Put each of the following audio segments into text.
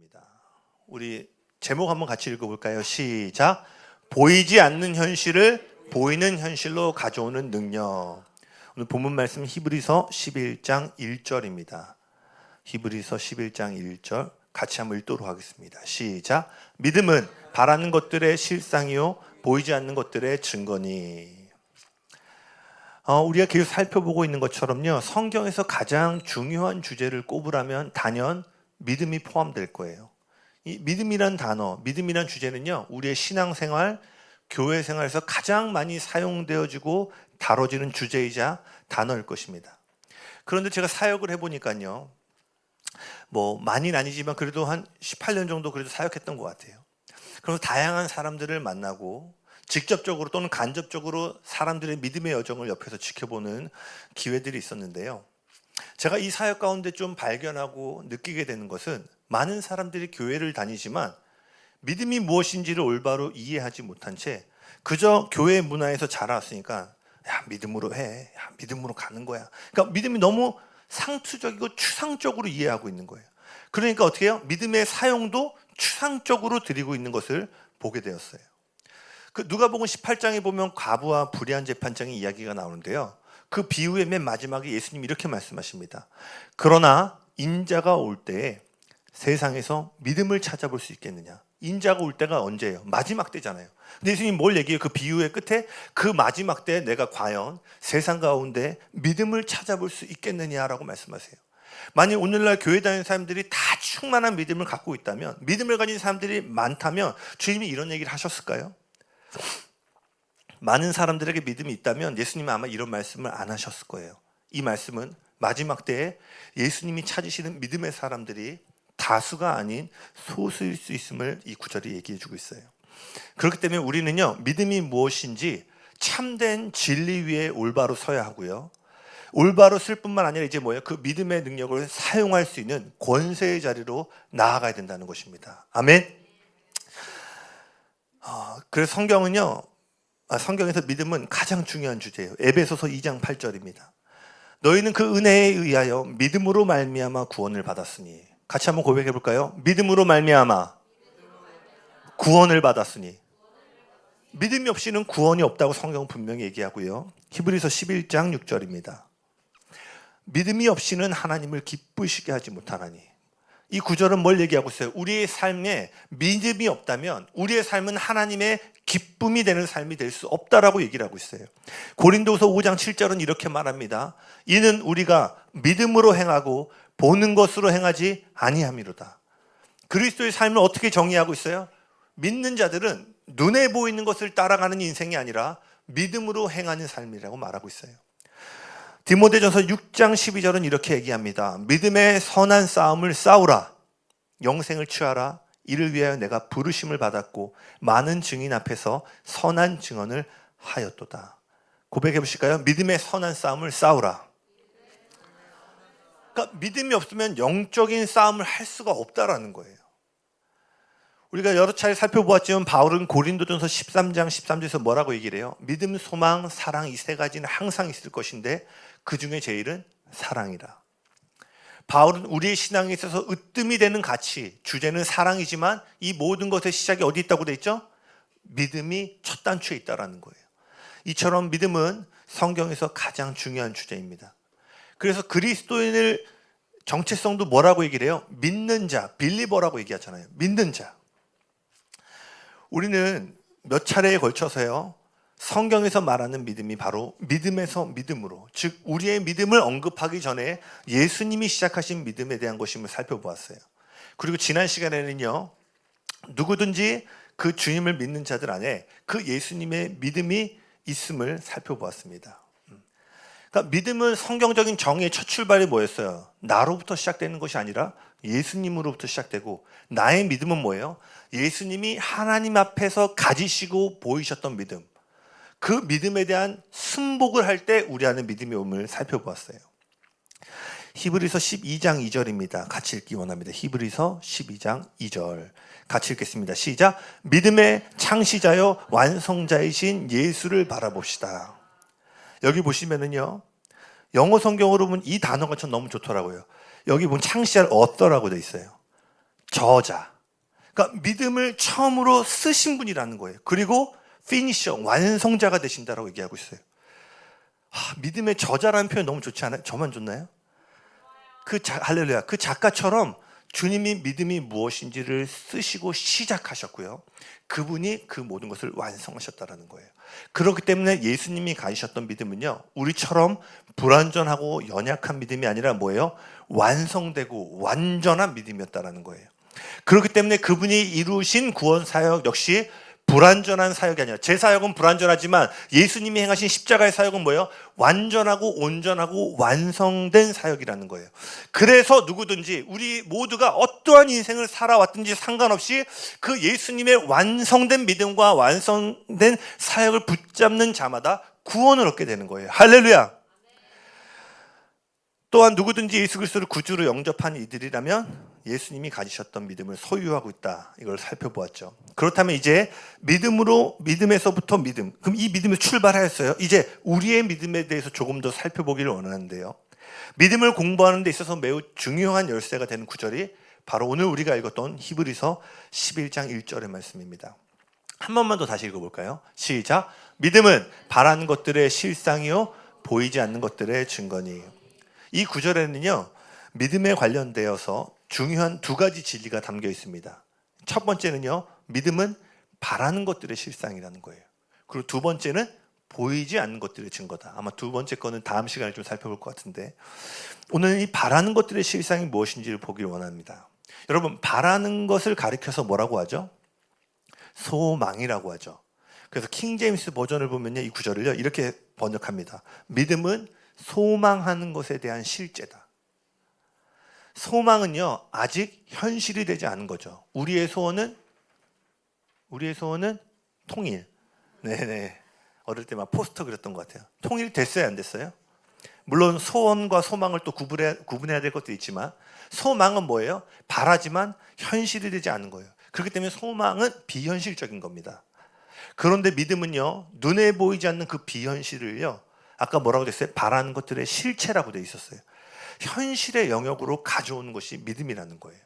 입니다. 우리 제목 한번 같이 읽어볼까요? 시작. 보이지 않는 현실을 보이는 현실로 가져오는 능력. 오늘 본문 말씀 히브리서 11장 1절입니다. 히브리서 11장 1절 같이 한번 읽도록 하겠습니다. 시작. 믿음은 바라는 것들의 실상이요 보이지 않는 것들의 증거니. 우리가 계속 살펴보고 있는 것처럼요, 성경에서 가장 중요한 주제를 꼽으라면 단연 믿음이 포함될 거예요. 이 믿음이란 단어, 믿음이란 주제는요, 우리의 신앙생활, 교회 생활에서 가장 많이 사용되어지고 다뤄지는 주제이자 단어일 것입니다. 그런데 제가 사역을 해보니까요, 많이는 아니지만 그래도 한 18년 정도 그래도 사역했던 것 같아요. 그래서 다양한 사람들을 만나고 직접적으로 또는 간접적으로 사람들의 믿음의 여정을 옆에서 지켜보는 기회들이 있었는데요. 제가 이 사역 가운데 좀 발견하고 느끼게 되는 것은 많은 사람들이 교회를 다니지만 믿음이 무엇인지를 올바로 이해하지 못한 채 그저 교회 문화에서 자라왔으니까 야, 믿음으로 해. 야, 믿음으로 가는 거야. 그러니까 믿음이 너무 상투적이고 추상적으로 이해하고 있는 거예요. 그러니까 어떻게 해요? 믿음의 사용도 추상적으로 드리고 있는 것을 보게 되었어요. 그 누가복음 18장에 보면 과부와 불의한 재판장의 이야기가 나오는데요. 그 비유의 맨 마지막에 예수님이 이렇게 말씀하십니다. 그러나 인자가 올 때에 세상에서 믿음을 찾아볼 수 있겠느냐. 인자가 올 때가 언제예요? 마지막 때잖아요. 근데 예수님이 뭘 얘기해요? 그 비유의 끝에 그 마지막 때에 내가 과연 세상 가운데 믿음을 찾아볼 수 있겠느냐라고 말씀하세요. 만약 오늘날 교회 다니는 사람들이 다 충만한 믿음을 갖고 있다면, 믿음을 가진 사람들이 많다면 주님이 이런 얘기를 하셨을까요? 많은 사람들에게 믿음이 있다면 예수님은 아마 이런 말씀을 안 하셨을 거예요. 이 말씀은 마지막 때에 예수님이 찾으시는 믿음의 사람들이 다수가 아닌 소수일 수 있음을 이 구절이 얘기해 주고 있어요. 그렇기 때문에 우리는요, 믿음이 무엇인지 참된 진리 위에 올바로 서야 하고요, 올바로 쓸 뿐만 아니라 이제 그 믿음의 능력을 사용할 수 있는 권세의 자리로 나아가야 된다는 것입니다. 아멘. 그래서 성경에서 믿음은 가장 중요한 주제예요. 에베소서 2장 8절입니다. 너희는 그 은혜에 의하여 믿음으로 말미암아 구원을 받았으니. 같이 한번 고백해 볼까요? 믿음으로 말미암아 구원을 받았으니. 믿음이 없이는 구원이 없다고 성경은 분명히 얘기하고요. 히브리서 11장 6절입니다. 믿음이 없이는 하나님을 기쁘시게 하지 못하나니. 이 구절은 뭘 얘기하고 있어요? 우리의 삶에 믿음이 없다면 우리의 삶은 하나님의 기쁨이 되는 삶이 될 수 없다라고 얘기를 하고 있어요. 고린도서 5장 7절은 이렇게 말합니다. 이는 우리가 믿음으로 행하고 보는 것으로 행하지 아니함이로다. 그리스도의 삶을 어떻게 정의하고 있어요? 믿는 자들은 눈에 보이는 것을 따라가는 인생이 아니라 믿음으로 행하는 삶이라고 말하고 있어요. 디모데전서 6장 12절은 이렇게 얘기합니다. 믿음의 선한 싸움을 싸우라. 영생을 취하라. 이를 위하여 내가 부르심을 받았고 많은 증인 앞에서 선한 증언을 하였도다. 고백해 보실까요? 믿음의 선한 싸움을 싸우라. 그러니까 믿음이 없으면 영적인 싸움을 할 수가 없다라는 거예요. 우리가 여러 차례 살펴보았지만 바울은 고린도전서 13장 13절에서 뭐라고 얘기를 해요? 믿음, 소망, 사랑 이 세 가지는 항상 있을 것인데 그 중에 제일은 사랑이라. 바울은 우리의 신앙에 있어서 으뜸이 되는 가치, 주제는 사랑이지만 이 모든 것의 시작이 어디 있다고 돼 있죠? 믿음이 첫 단추에 있다라는 거예요. 이처럼 믿음은 성경에서 가장 중요한 주제입니다. 그래서 그리스도인의 정체성도 뭐라고 얘기를 해요? 믿는 자, 빌리버라고 얘기하잖아요. 믿는 자. 우리는 몇 차례에 걸쳐서요, 성경에서 말하는 믿음이 바로 믿음에서 믿음으로, 즉 우리의 믿음을 언급하기 전에 예수님이 시작하신 믿음에 대한 것임을 살펴보았어요. 그리고 지난 시간에는요, 누구든지 그 주님을 믿는 자들 안에 그 예수님의 믿음이 있음을 살펴보았습니다. 그러니까 믿음은 성경적인 정의의 첫 출발이 뭐였어요? 나로부터 시작되는 것이 아니라 예수님으로부터 시작되고, 나의 믿음은 뭐예요? 예수님이 하나님 앞에서 가지시고 보이셨던 믿음, 그 믿음에 대한 승복을 할 때 우리 안에 믿음이 옴을 살펴보았어요. 히브리서 12장 2절입니다. 같이 읽기 원합니다. 히브리서 12장 2절 같이 읽겠습니다. 시작. 믿음의 창시자요 완성자이신 예수를 바라봅시다. 여기 보시면은요, 영어 성경으로 보면 이 단어가 전 너무 좋더라고요. 여기 보면 창시자를 author라고 돼 있어요. 저자. 그러니까 믿음을 처음으로 쓰신 분이라는 거예요. 그리고 피니셔, 완성자가 되신다라고 얘기하고 있어요. 믿음의 저자라는 표현 너무 좋지 않아요? 저만 좋나요? 할렐루야. 그 작가처럼 주님이 믿음이 무엇인지를 쓰시고 시작하셨고요. 그분이 그 모든 것을 완성하셨다는 거예요. 그렇기 때문에 예수님이 가지셨던 믿음은요, 우리처럼 불완전하고 연약한 믿음이 아니라 뭐예요? 완성되고 완전한 믿음이었다는 거예요. 그렇기 때문에 그분이 이루신 구원 사역 역시 불완전한 사역이 아니라, 제 사역은 불완전하지만 예수님이 행하신 십자가의 사역은 뭐예요? 완전하고 온전하고 완성된 사역이라는 거예요. 그래서 누구든지 우리 모두가 어떠한 인생을 살아왔든지 상관없이 그 예수님의 완성된 믿음과 완성된 사역을 붙잡는 자마다 구원을 얻게 되는 거예요. 할렐루야. 또한 누구든지 예수 그리스도를 구주로 영접한 이들이라면 예수님이 가지셨던 믿음을 소유하고 있다. 이걸 살펴보았죠. 그렇다면 이제 믿음에서부터 믿음. 그럼 이 믿음을 출발하였어요. 이제 우리의 믿음에 대해서 조금 더 살펴보기를 원하는데요. 믿음을 공부하는 데 있어서 매우 중요한 열쇠가 되는 구절이 바로 오늘 우리가 읽었던 히브리서 11장 1절의 말씀입니다. 한 번만 더 다시 읽어볼까요? 시작. 믿음은 바라는 것들의 실상이요 보이지 않는 것들의 증거니. 이 구절에는요, 믿음에 관련되어서 중요한 두 가지 진리가 담겨 있습니다. 첫 번째는요, 믿음은 바라는 것들의 실상이라는 거예요. 그리고 두 번째는 보이지 않는 것들의 증거다. 아마 두 번째 거는 다음 시간에 좀 살펴볼 것 같은데, 오늘 이 바라는 것들의 실상이 무엇인지를 보기를 원합니다. 여러분, 바라는 것을 가리켜서 뭐라고 하죠? 소망이라고 하죠. 그래서 킹 제임스 버전을 보면요, 이 구절을요 이렇게 번역합니다. 믿음은 소망하는 것에 대한 실제다. 소망은요, 아직 현실이 되지 않은 거죠. 우리의 소원은 통일. 네네. 어릴 때 막 포스터 그렸던 것 같아요. 통일 됐어요, 안 됐어요? 물론 소원과 소망을 또 구분해야 될 것도 있지만, 소망은 뭐예요? 바라지만 현실이 되지 않은 거예요. 그렇기 때문에 소망은 비현실적인 겁니다. 그런데 믿음은요, 눈에 보이지 않는 그 비현실을요, 아까 뭐라고 됐어요? 바라는 것들의 실체라고 되어 있었어요. 현실의 영역으로 가져오는 것이 믿음이라는 거예요.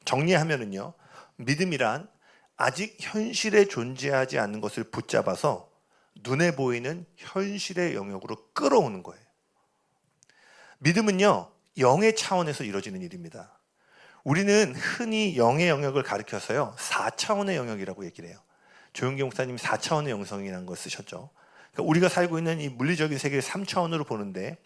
정리하면은요, 믿음이란 아직 현실에 존재하지 않는 것을 붙잡아서 눈에 보이는 현실의 영역으로 끌어오는 거예요. 믿음은요, 영의 차원에서 이루어지는 일입니다. 우리는 흔히 영의 영역을 가리켜서요, 4차원의 영역이라고 얘기를 해요. 조용기 목사님이 4차원의 영성이라는 걸 쓰셨죠. 그러니까 우리가 살고 있는 이 물리적인 세계를 3차원으로 보는데,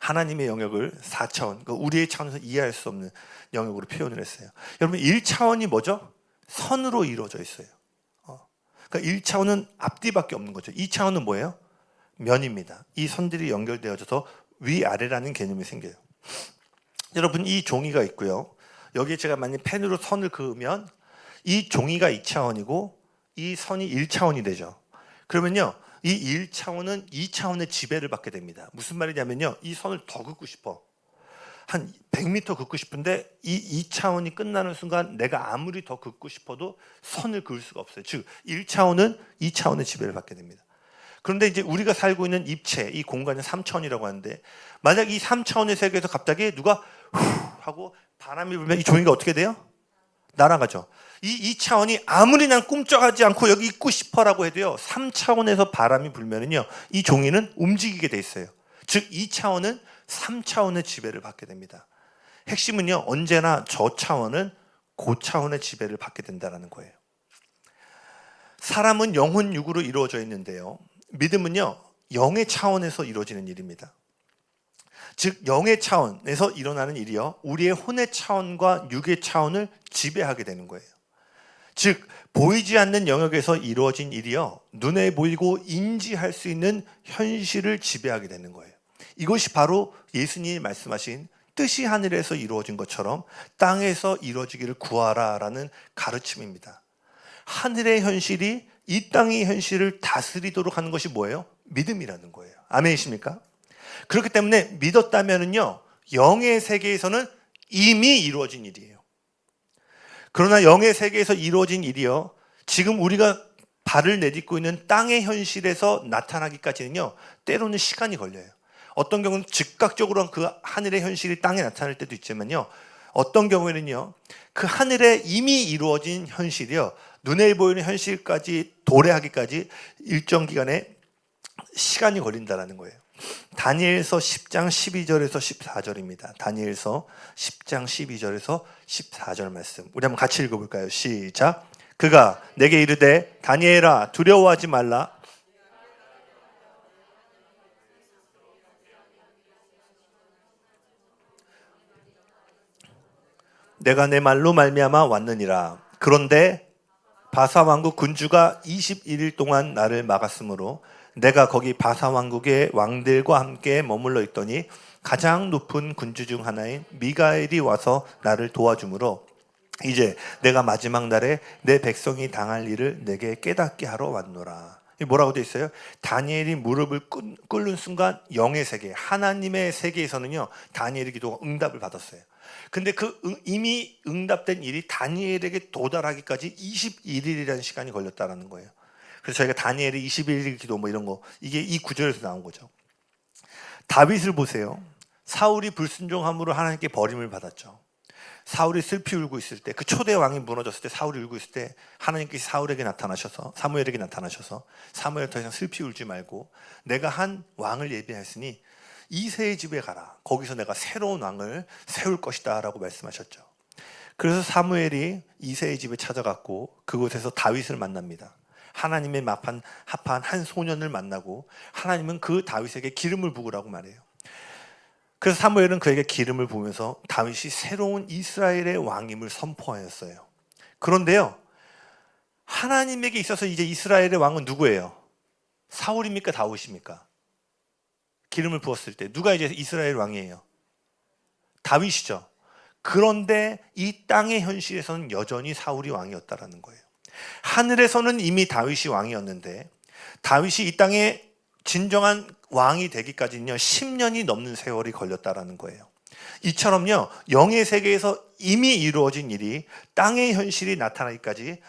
하나님의 영역을 4차원, 그러니까 우리의 차원에서 이해할 수 없는 영역으로 표현을 했어요. 여러분, 1차원이 뭐죠? 선으로 이루어져 있어요. 그러니까 1차원은 앞뒤밖에 없는 거죠. 2차원은 뭐예요? 면입니다. 이 선들이 연결되어져서 위아래라는 개념이 생겨요. 여러분, 이 종이가 있고요. 여기에 제가 만약 펜으로 선을 그으면 이 종이가 2차원이고 이 선이 1차원이 되죠. 그러면요, 이 1차원은 2차원의 지배를 받게 됩니다. 무슨 말이냐면요, 이 선을 더 긋고 싶어. 한 100m 긋고 싶은데 이 2차원이 끝나는 순간 내가 아무리 더 긋고 싶어도 선을 그을 수가 없어요. 즉 1차원은 2차원의 지배를 받게 됩니다. 그런데 이제 우리가 살고 있는 입체, 이 공간은 3차원이라고 하는데, 만약 이 3차원의 세계에서 갑자기 누가 후 하고 바람이 불면 이 종이가 어떻게 돼요? 날아가죠. 이 2차원이 아무리 난 꿈쩍하지 않고 여기 있고 싶어라고 해도요, 3차원에서 바람이 불면은요, 이 종이는 움직이게 돼 있어요. 즉 2차원은 3차원의 지배를 받게 됩니다. 핵심은요, 언제나 저 차원은 고차원의 지배를 받게 된다는 거예요. 사람은 영혼 육으로 이루어져 있는데요, 믿음은요, 영의 차원에서 이루어지는 일입니다. 즉 영의 차원에서 일어나는 일이요, 우리의 혼의 차원과 육의 차원을 지배하게 되는 거예요. 즉 보이지 않는 영역에서 이루어진 일이요, 눈에 보이고 인지할 수 있는 현실을 지배하게 되는 거예요. 이것이 바로 예수님이 말씀하신 뜻이 하늘에서 이루어진 것처럼 땅에서 이루어지기를 구하라라는 가르침입니다. 하늘의 현실이 이 땅의 현실을 다스리도록 하는 것이 뭐예요? 믿음이라는 거예요. 아멘이십니까? 그렇기 때문에 믿었다면은요, 영의 세계에서는 이미 이루어진 일이에요. 그러나 영의 세계에서 이루어진 일이요, 지금 우리가 발을 내딛고 있는 땅의 현실에서 나타나기까지는요, 때로는 시간이 걸려요. 어떤 경우는 즉각적으로 그 하늘의 현실이 땅에 나타날 때도 있지만요, 어떤 경우에는요, 그 하늘에 이미 이루어진 현실이요, 눈에 보이는 현실까지 도래하기까지 일정 기간의 시간이 걸린다라는 거예요. 다니엘서 10장 12절에서 14절입니다. 다니엘서 10장 12절에서 14절 말씀. 우리 한번 같이 읽어볼까요? 시작. 그가 내게 이르되 다니엘아 두려워하지 말라. 내가 내 말로 말미암아 왔느니라. 그런데 바사 왕국 군주가 21일 동안 나를 막았으므로 내가 거기 바사 왕국의 왕들과 함께 머물러 있더니 가장 높은 군주 중 하나인 미가엘이 와서 나를 도와주므로 이제 내가 마지막 날에 내 백성이 당할 일을 내게 깨닫게 하러 왔노라. 뭐라고 되어 있어요? 다니엘이 무릎을 꿇는 순간 영의 세계, 하나님의 세계에서는요, 다니엘의 기도가 응답을 받았어요. 근데 이미 응답된 일이 다니엘에게 도달하기까지 21일이라는 시간이 걸렸다는 거예요. 그래서 저희가 다니엘의 21일 기도 뭐 이런 거, 이게 이 구절에서 나온 거죠. 다윗을 보세요. 사울이 불순종함으로 하나님께 버림을 받았죠. 사울이 슬피 울고 있을 때, 그 초대 왕이 무너졌을 때, 사울이 울고 있을 때 하나님께서 사무엘에게 나타나셔서 사무엘 더 이상 슬피 울지 말고 내가 한 왕을 예비하였으니 이새의 집에 가라. 거기서 내가 새로운 왕을 세울 것이다 라고 말씀하셨죠. 그래서 사무엘이 이새의 집에 찾아갔고 그곳에서 다윗을 만납니다. 하나님의 합한 한 소년을 만나고 하나님은 그 다윗에게 기름을 부으라고 말해요. 그래서 사무엘은 그에게 기름을 부으면서 다윗이 새로운 이스라엘의 왕임을 선포하였어요. 그런데요, 하나님에게 있어서 이제 이스라엘의 왕은 누구예요? 사울입니까? 다윗입니까? 기름을 부었을 때 누가 이제 이스라엘 왕이에요? 다윗이죠. 그런데 이 땅의 현실에서는 여전히 사울이 왕이었다라는 거예요. 하늘에서는 이미 다윗이 왕이었는데 다윗이 이 땅에 진정한 왕이 되기까지는요 10년이 넘는 세월이 걸렸다라는 거예요. 이처럼요 영의 세계에서 이미 이루어진 일이 땅의 현실이 나타나기까지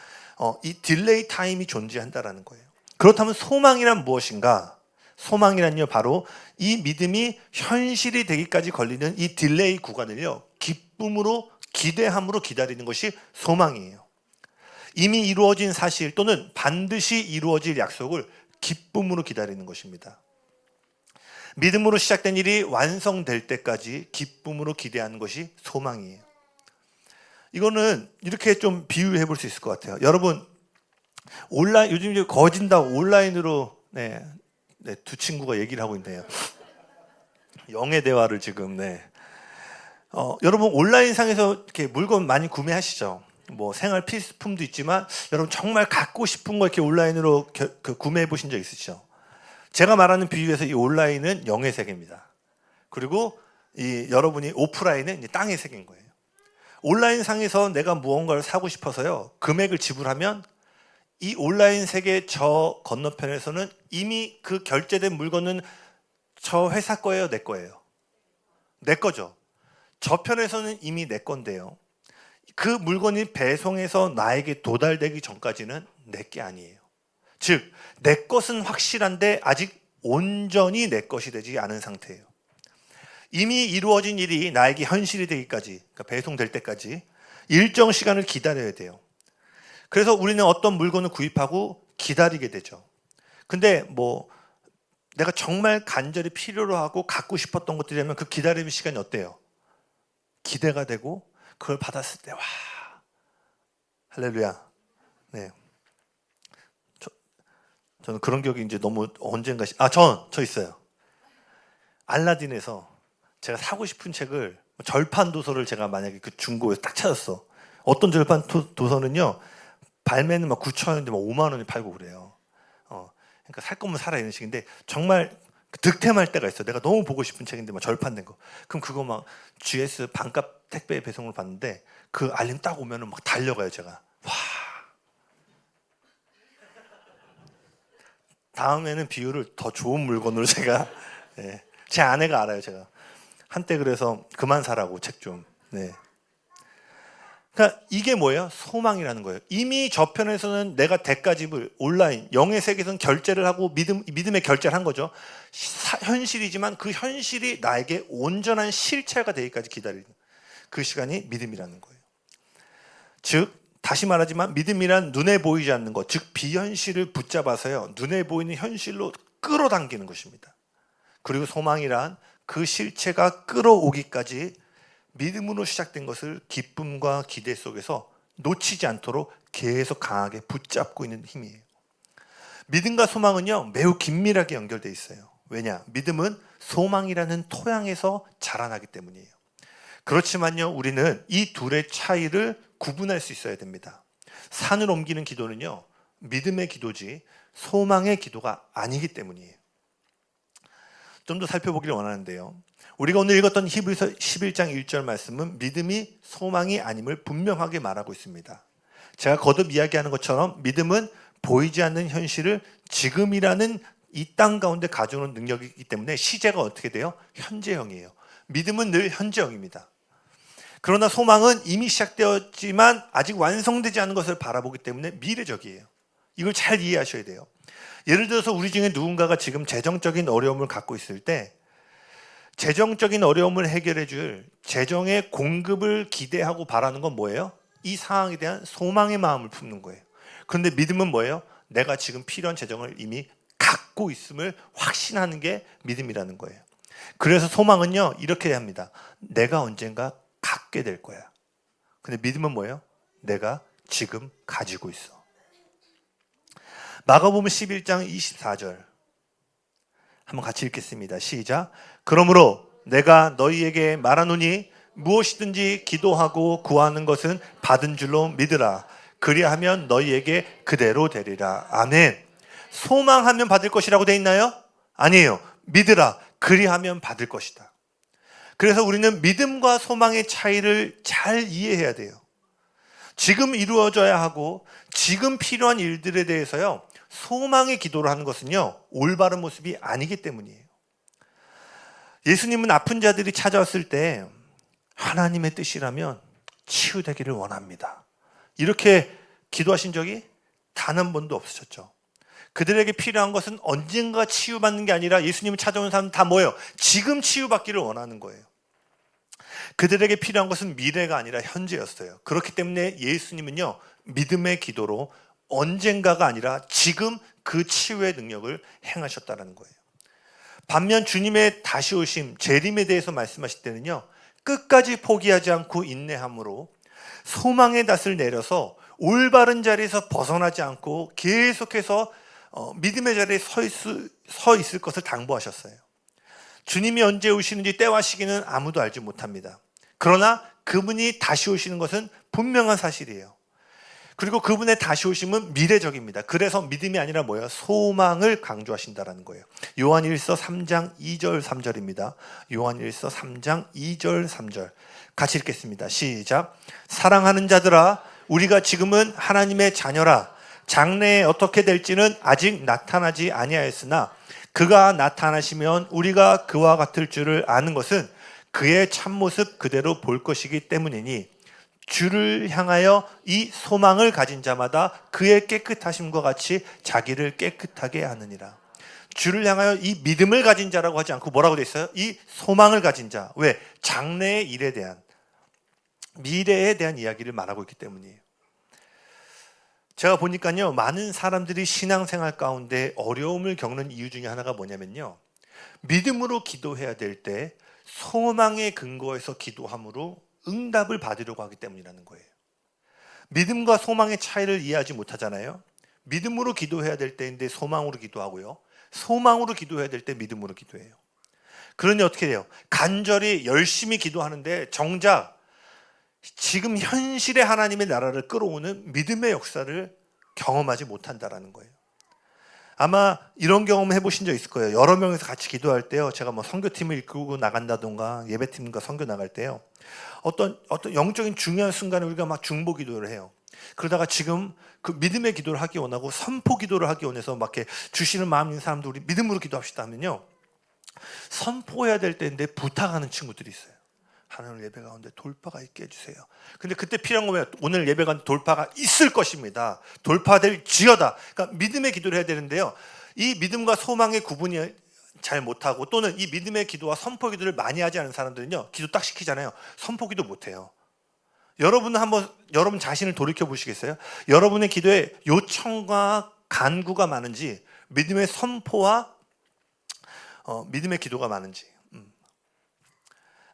이 딜레이 타임이 존재한다라는 거예요. 그렇다면 소망이란 무엇인가? 소망이란요 바로 이 믿음이 현실이 되기까지 걸리는 이 딜레이 구간을요 기쁨으로 기대함으로 기다리는 것이 소망이에요. 이미 이루어진 사실 또는 반드시 이루어질 약속을 기쁨으로 기다리는 것입니다. 믿음으로 시작된 일이 완성될 때까지 기쁨으로 기대하는 것이 소망이에요. 이거는 이렇게 좀 비유해 볼 수 있을 것 같아요. 여러분 요즘 이제 거진다고 온라인으로 두 친구가 얘기를 하고 있네요. 영의 대화를 지금 여러분 온라인상에서 이렇게 물건 많이 구매하시죠? 뭐 생활 필수품도 있지만 여러분 정말 갖고 싶은 거 이렇게 온라인으로 구매해 보신 적 있으시죠? 제가 말하는 비유에서 이 온라인은 영의 세계입니다. 그리고 이 여러분이 오프라인은 이제 땅의 세계인 거예요. 온라인 상에서 내가 무언가를 사고 싶어서요 금액을 지불하면 이 온라인 세계 저 건너편에서는 이미 그 결제된 물건은 저 회사 거예요, 내 거예요? 내 거죠. 저편에서는 이미 내 건데요. 그 물건이 배송해서 나에게 도달되기 전까지는 내 게 아니에요. 즉, 내 것은 확실한데 아직 온전히 내 것이 되지 않은 상태예요. 이미 이루어진 일이 나에게 현실이 되기까지, 그러니까 배송될 때까지 일정 시간을 기다려야 돼요. 그래서 우리는 어떤 물건을 구입하고 기다리게 되죠. 근데 내가 정말 간절히 필요로 하고 갖고 싶었던 것들이라면 그 기다림의 시간이 어때요? 기대가 되고 그걸 받았을 때 와, 할렐루야. 네. 저는 그런 기억이 이제 너무 언젠가 저 있어요. 알라딘에서 제가 사고 싶은 책을 절판 도서를 제가 만약에 그 중고에서 딱 찾았어. 어떤 절판 도서는요 발매는 막 9,000원인데 막 5만 원에 팔고 그래요. 그러니까 살 거면 사라 이런 식인데 정말 득템할 때가 있어. 내가 너무 보고 싶은 책인데 막 절판된 거. 그럼 그거 막 GS 반값 택배 배송을 받는데 그 알림 딱 오면은 막 달려가요 제가. 와. 다음에는 비율을 더 좋은 물건으로 제가 제 아내가 알아요 제가. 한때 그래서 그만 사라고 책 좀. 그러니까 이게 뭐예요? 소망이라는 거예요. 이미 저편에서는 내가 대가집을 온라인 영의 세계에서는 결제를 하고 믿음의 결제를 한 거죠. 현실이지만 그 현실이 나에게 온전한 실체가 되기까지 기다리는. 그 시간이 믿음이라는 거예요. 즉 다시 말하지만 믿음이란 눈에 보이지 않는 것, 즉 비현실을 붙잡아서요 눈에 보이는 현실로 끌어당기는 것입니다. 그리고 소망이란 그 실체가 끌어오기까지 믿음으로 시작된 것을 기쁨과 기대 속에서 놓치지 않도록 계속 강하게 붙잡고 있는 힘이에요. 믿음과 소망은요 매우 긴밀하게 연결되어 있어요. 왜냐? 믿음은 소망이라는 토양에서 자라나기 때문이에요. 그렇지만요 우리는 이 둘의 차이를 구분할 수 있어야 됩니다. 산을 옮기는 기도는요 믿음의 기도지 소망의 기도가 아니기 때문이에요. 좀 더 살펴보기를 원하는데요, 우리가 오늘 읽었던 히브리서 11장 1절 말씀은 믿음이 소망이 아님을 분명하게 말하고 있습니다. 제가 거듭 이야기하는 것처럼 믿음은 보이지 않는 현실을 지금이라는 이 땅 가운데 가져오는 능력이기 때문에 시제가 어떻게 돼요? 현재형이에요. 믿음은 늘 현재형입니다. 그러나 소망은 이미 시작되었지만 아직 완성되지 않은 것을 바라보기 때문에 미래적이에요. 이걸 잘 이해하셔야 돼요. 예를 들어서 우리 중에 누군가가 지금 재정적인 어려움을 갖고 있을 때 재정적인 어려움을 해결해 줄 재정의 공급을 기대하고 바라는 건 뭐예요? 이 상황에 대한 소망의 마음을 품는 거예요. 그런데 믿음은 뭐예요? 내가 지금 필요한 재정을 이미 갖고 있음을 확신하는 게 믿음이라는 거예요. 그래서 소망은요 이렇게 해야 합니다. 내가 언젠가 갖게 될 거야. 근데 믿음은 뭐예요? 내가 지금 가지고 있어. 마가복음 11장 24절 한번 같이 읽겠습니다. 시작. 그러므로 내가 너희에게 말하노니 무엇이든지 기도하고 구하는 것은 받은 줄로 믿으라. 그리하면 너희에게 그대로 되리라. 아멘. 소망하면 받을 것이라고 돼 있나요? 아니에요. 믿으라. 그리하면 받을 것이다. 그래서 우리는 믿음과 소망의 차이를 잘 이해해야 돼요. 지금 이루어져야 하고 지금 필요한 일들에 대해서요 소망의 기도를 하는 것은요 올바른 모습이 아니기 때문이에요. 예수님은 아픈 자들이 찾아왔을 때 하나님의 뜻이라면 치유되기를 원합니다. 이렇게 기도하신 적이 단 한 번도 없으셨죠. 그들에게 필요한 것은 언젠가 치유받는 게 아니라 예수님을 찾아오는 사람 다 뭐예요? 지금 치유받기를 원하는 거예요. 그들에게 필요한 것은 미래가 아니라 현재였어요. 그렇기 때문에 예수님은요 믿음의 기도로 언젠가가 아니라 지금 그 치유의 능력을 행하셨다는 거예요. 반면 주님의 다시 오심, 재림에 대해서 말씀하실 때는요 끝까지 포기하지 않고 인내함으로 소망의 낯을 내려서 올바른 자리에서 벗어나지 않고 계속해서 믿음의 자리에 서 있을 것을 당부하셨어요. 주님이 언제 오시는지 때와 시기는 아무도 알지 못합니다. 그러나 그분이 다시 오시는 것은 분명한 사실이에요. 그리고 그분의 다시 오심은 미래적입니다. 그래서 믿음이 아니라 뭐예요? 소망을 강조하신다는 거예요. 요한일서 3장 2절 3절입니다. 요한일서 3장 2절 3절 같이 읽겠습니다. 시작. 사랑하는 자들아 우리가 지금은 하나님의 자녀라. 장래에 어떻게 될지는 아직 나타나지 아니하였으나 그가 나타나시면 우리가 그와 같을 줄을 아는 것은 그의 참모습 그대로 볼 것이기 때문이니 주를 향하여 이 소망을 가진 자마다 그의 깨끗하심과 같이 자기를 깨끗하게 하느니라. 주를 향하여 이 믿음을 가진 자라고 하지 않고 뭐라고 돼 있어요? 이 소망을 가진 자. 왜? 장래의 일에 대한, 미래에 대한 이야기를 말하고 있기 때문이에요. 제가 보니까요 많은 사람들이 신앙생활 가운데 어려움을 겪는 이유 중에 하나가 뭐냐면요 믿음으로 기도해야 될 때 소망의 근거에서 기도함으로 응답을 받으려고 하기 때문이라는 거예요. 믿음과 소망의 차이를 이해하지 못하잖아요. 믿음으로 기도해야 될 때인데 소망으로 기도하고요 소망으로 기도해야 될 때 믿음으로 기도해요. 그러니 어떻게 돼요? 간절히 열심히 기도하는데 정작 지금 현실의 하나님의 나라를 끌어오는 믿음의 역사를 경험하지 못한다라는 거예요. 아마 이런 경험 해보신 적 있을 거예요. 여러 명이서 같이 기도할 때요 제가 뭐 선교팀을 이끌고 나간다던가 예배팀과 선교 나갈 때요 어떤 영적인 중요한 순간에 우리가 막 중보 기도를 해요. 그러다가 지금 그 믿음의 기도를 하기 원하고 선포 기도를 하기 원해서 막 이렇게 주시는 마음 있는 사람들 우리 믿음으로 기도합시다 하면요 선포해야 될 때인데 부탁하는 친구들이 있어요. 하나님 예배 가운데 돌파가 있게 해주세요. 근데 그때 필요한 거면 오늘 예배 가운데 돌파가 있을 것입니다. 돌파될 지어다. 그러니까 믿음의 기도를 해야 되는데요 이 믿음과 소망의 구분이 잘 못하고 또는 이 믿음의 기도와 선포 기도를 많이 하지 않은 사람들은요, 기도 딱 시키잖아요. 선포 기도 못해요. 여러분은 한번 여러분 자신을 돌이켜 보시겠어요? 여러분의 기도에 요청과 간구가 많은지 믿음의 선포와 믿음의 기도가 많은지.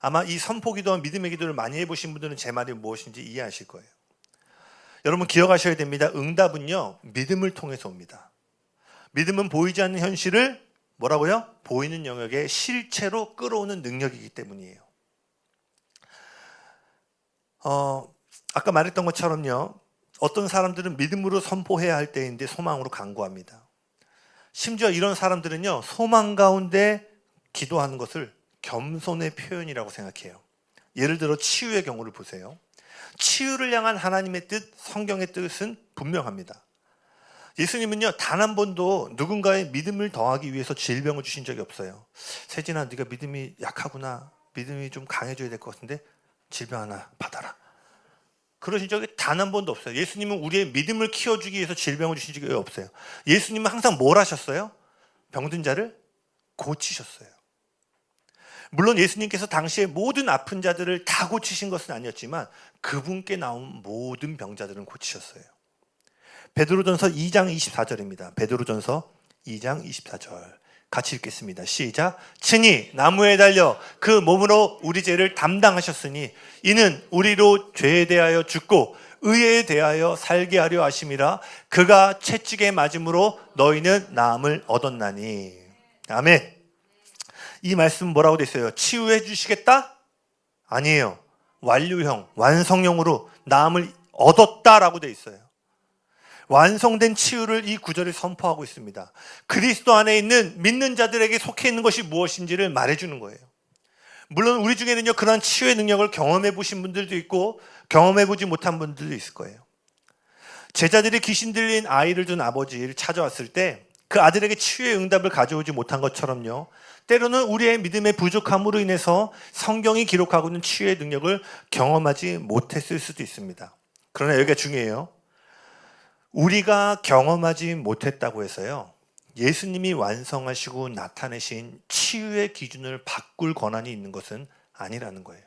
아마 이 선포 기도와 믿음의 기도를 많이 해보신 분들은 제 말이 무엇인지 이해하실 거예요. 여러분 기억하셔야 됩니다. 응답은요, 믿음을 통해서 옵니다. 믿음은 보이지 않는 현실을 뭐라고요? 보이는 영역에 실체로 끌어오는 능력이기 때문이에요. 아까 말했던 것처럼요, 어떤 사람들은 믿음으로 선포해야 할 때인데 소망으로 간구합니다. 심지어 이런 사람들은요, 소망 가운데 기도하는 것을 겸손의 표현이라고 생각해요. 예를 들어 치유의 경우를 보세요. 치유를 향한 하나님의 뜻, 성경의 뜻은 분명합니다. 예수님은요, 단 한 번도 누군가의 믿음을 더하기 위해서 질병을 주신 적이 없어요. 세진아, 네가 믿음이 약하구나, 믿음이 좀 강해져야 될 것 같은데 질병 하나 받아라, 그러신 적이 단 한 번도 없어요. 예수님은 우리의 믿음을 키워주기 위해서 질병을 주신 적이 없어요. 예수님은 항상 뭘 하셨어요? 병든 자를 고치셨어요. 물론 예수님께서 당시에 모든 아픈 자들을 다 고치신 것은 아니었지만 그분께 나온 모든 병자들은 고치셨어요. 베드로전서 2장 24절입니다. 베드로전서 2장 24절 같이 읽겠습니다. 시작. 친히 나무에 달려 그 몸으로 우리 죄를 담당하셨으니 이는 우리로 죄에 대하여 죽고 의에 대하여 살게 하려 하심이라. 그가 채찍에 맞음으로 너희는 나음을 얻었나니. 아멘. 이 말씀 뭐라고 돼 있어요? 치유해 주시겠다? 아니에요. 완료형, 완성형으로 나음을 얻었다라고 돼 있어요. 완성된 치유를 이 구절에 선포하고 있습니다. 그리스도 안에 있는 믿는 자들에게 속해 있는 것이 무엇인지를 말해주는 거예요. 물론 우리 중에는요, 그런 치유의 능력을 경험해 보신 분들도 있고 경험해 보지 못한 분들도 있을 거예요. 제자들이 귀신 들린 아이를 둔 아버지를 찾아왔을 때 그 아들에게 치유의 응답을 가져오지 못한 것처럼요, 때로는 우리의 믿음의 부족함으로 인해서 성경이 기록하고 있는 치유의 능력을 경험하지 못했을 수도 있습니다. 그러나 여기가 중요해요. 우리가 경험하지 못했다고 해서요, 예수님이 완성하시고 나타내신 치유의 기준을 바꿀 권한이 있는 것은 아니라는 거예요.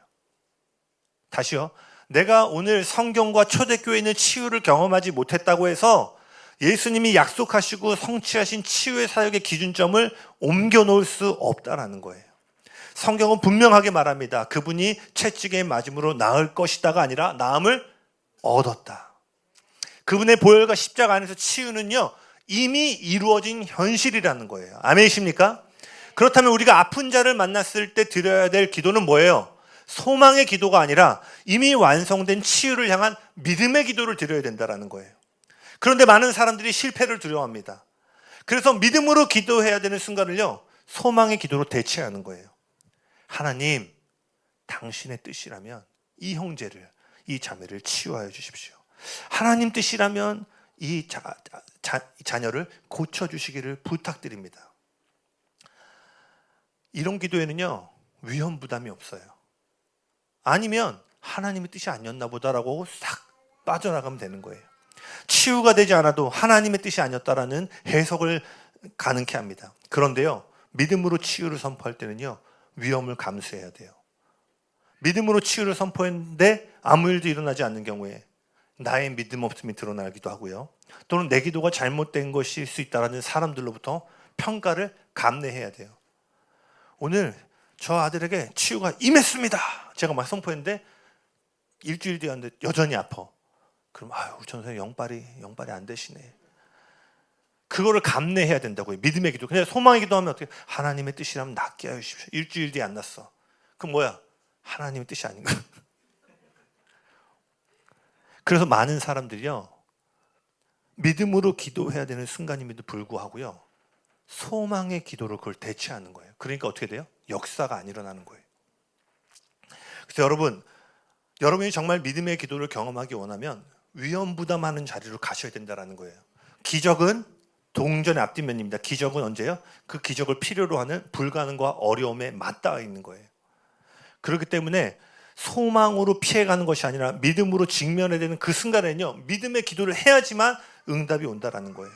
다시요. 내가 오늘 성경과 초대교회에 있는 치유를 경험하지 못했다고 해서 예수님이 약속하시고 성취하신 치유의 사역의 기준점을 옮겨놓을 수 없다라는 거예요. 성경은 분명하게 말합니다. 그분이 채찍에 맞음으로 나을 것이다가 아니라 나음을 얻었다. 그분의 보혈과 십자가 안에서 치유는요, 이미 이루어진 현실이라는 거예요. 아멘이십니까? 그렇다면 우리가 아픈 자를 만났을 때 드려야 될 기도는 뭐예요? 소망의 기도가 아니라 이미 완성된 치유를 향한 믿음의 기도를 드려야 된다는 거예요. 그런데 많은 사람들이 실패를 두려워합니다. 그래서 믿음으로 기도해야 되는 순간을요, 소망의 기도로 대체하는 거예요. 하나님, 당신의 뜻이라면 이 형제를, 이 자매를 치유하여 주십시오. 하나님 뜻이라면 이 자녀를 고쳐주시기를 부탁드립니다. 이런 기도에는요, 위험 부담이 없어요. 아니면 하나님의 뜻이 아니었나 보다라고 싹 빠져나가면 되는 거예요. 치유가 되지 않아도 하나님의 뜻이 아니었다라는 해석을 가능케 합니다. 그런데요, 믿음으로 치유를 선포할 때는요, 위험을 감수해야 돼요. 믿음으로 치유를 선포했는데 아무 일도 일어나지 않는 경우에 나의 믿음 없음이 드러나기도 하고요, 또는 내 기도가 잘못된 것일 수 있다는 사람들로부터 평가를 감내해야 돼요. 오늘 저 아들에게 치유가 임했습니다, 제가 막 선포했는데 일주일 뒤였는데 여전히 아파. 그럼 우리 전선생 영빨이 안 되시네. 그거를 감내해야 된다고요. 믿음의 기도. 그냥 소망의 기도하면 어떻게? 하나님의 뜻이라면 낫게 하여 주십시오. 일주일 뒤에 안 났어. 그럼 뭐야? 하나님의 뜻이 아닌가? 그래서 많은 사람들이요, 믿음으로 기도해야 되는 순간임에도 불구하고요, 소망의 기도로 그걸 대체하는 거예요. 그러니까 어떻게 돼요? 역사가 안 일어나는 거예요. 그래서 여러분이 정말 믿음의 기도를 경험하기 원하면 위험 부담하는 자리로 가셔야 된다는 거예요. 기적은 동전의 앞뒷면입니다. 기적은 언제요? 그 기적을 필요로 하는 불가능과 어려움에 맞닿아 있는 거예요. 그렇기 때문에 소망으로 피해가는 것이 아니라 믿음으로 직면해야 되는 그 순간에는요, 믿음의 기도를 해야지만 응답이 온다라는 거예요.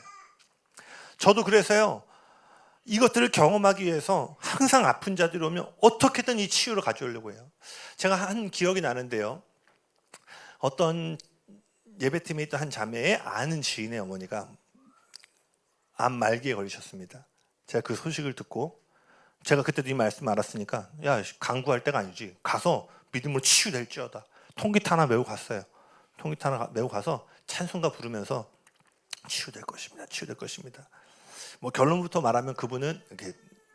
저도 그래서요, 이것들을 경험하기 위해서 항상 아픈 자들이 오면 어떻게든 이 치유를 가져오려고 해요. 제가 한 기억이 나는데요. 어떤 예배팀에 있던 한 자매의 아는 지인의 어머니가 암 말기에 걸리셨습니다. 제가 그 소식을 듣고 제가 그때도 이 말씀 알았으니까 야, 강구할 때가 아니지. 가서 믿음으로 치유될지어다. 통기타 하나 메고 갔어요. 통기타 하나 메고 가서 찬송가 부르면서 치유될 것입니다. 치유될 것입니다. 뭐 결론부터 말하면 그분은 이렇게